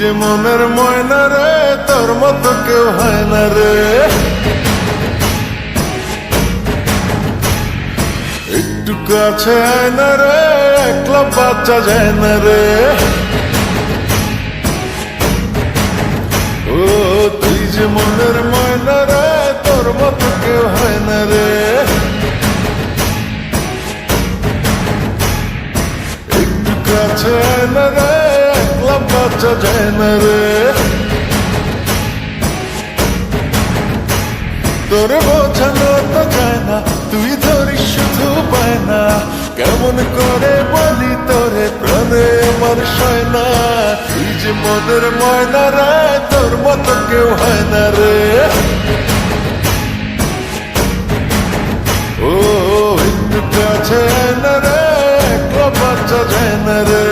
যে মনের ময়না রে, তোর মতো কেউ হয় না রে। একটু কাছে আয় না রে, একলা বাচ্চা যায় না রে। ও তুই যে মনের ময়না রে, তোর মতো কেউ হয় না রে। একটু কাছে আয় না রে, একলা বাচ্চা যায় না রে। তোরে বোঝানো তো যায় না, তুই ধরিস শুধু পায় না। কেমন করে বলি তোরে, প্রাণে আমার সয় না। তুই যে মনের ময়না রে, তোর মতো কেউ হয় না রে। ও একটু কাছে আয় না রে, একলা বাচ্চা যায় না রে।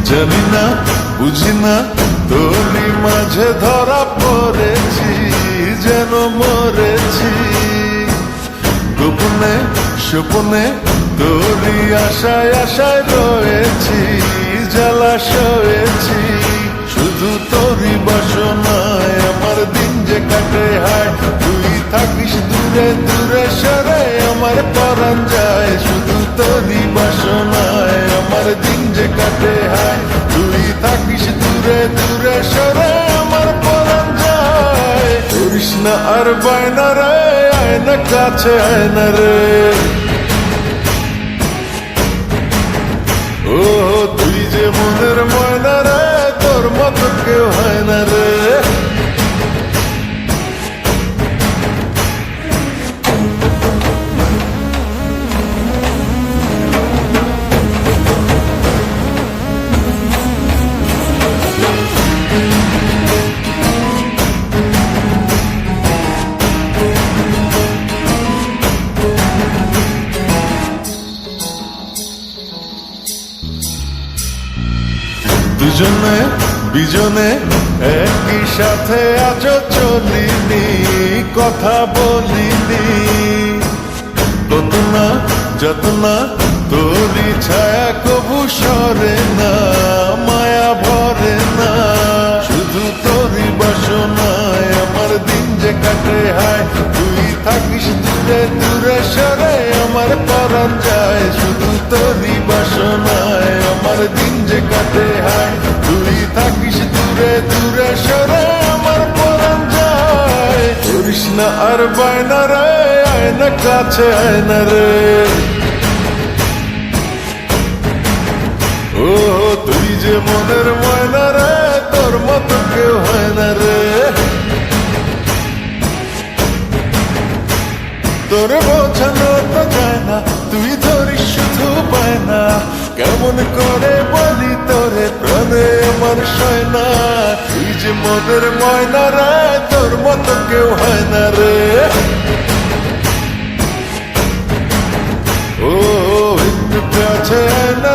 জানি না বুঝি না, তোরই মাঝে ধরা পড়েছি, যেন মরেছি। গোপনে স্বপনে তোরই আশায় আশায় রয়েছি, জ্বালা সয়েছি। শুধু তোরই বাসনায় আমার দিন যে কাটে হায়। তুই থাকিস দূরে দূরে সরে, আমার পরাণ যায়। শুধু তোরই বাসনায় আমার দিন যে কাটে হায়। তুই থাকিস দূরে দূরে সরে, আমার পরাণ যায়। করিস না আর বায়না রে, আয় না কাছে আয় না রে। ও তুই যে মনের ময়না রে, তোর মতো কেউ হয় না রে। দুজনে বিজনে একই সাথে আজ চলিনি, কথা বলিনি। কত না যত না তোরই ছায়া কবু সরে না, মায়া ভরে না। শুধু তোরই বাসনায় আমার দিন যে কাটে হায়। তুই থাকিস দূরে দূরে সরে, আমার পরাণ যায়। শুধু তোরই বাসনায় আমার দিন যে কাটে হায়। তুই থাকিস দূরে দূরে সরে, আমার পরাণ যায়। করিস না আর বায়না রে, আয় না কাছে আয় না রে। ও তুই যে মনের ময়না রে, তোর মতো কেউ হয় না রে। তোরে বোঝানো তো যায় না, তুই ধরিস শুধু পায় না। কেমন করে বলি তোরে, প্রাণে আমার সয় না। তুই যে মনের ময়না রে, তোর মতো কেউ হয় না রে। ও একটু কাছে আয় না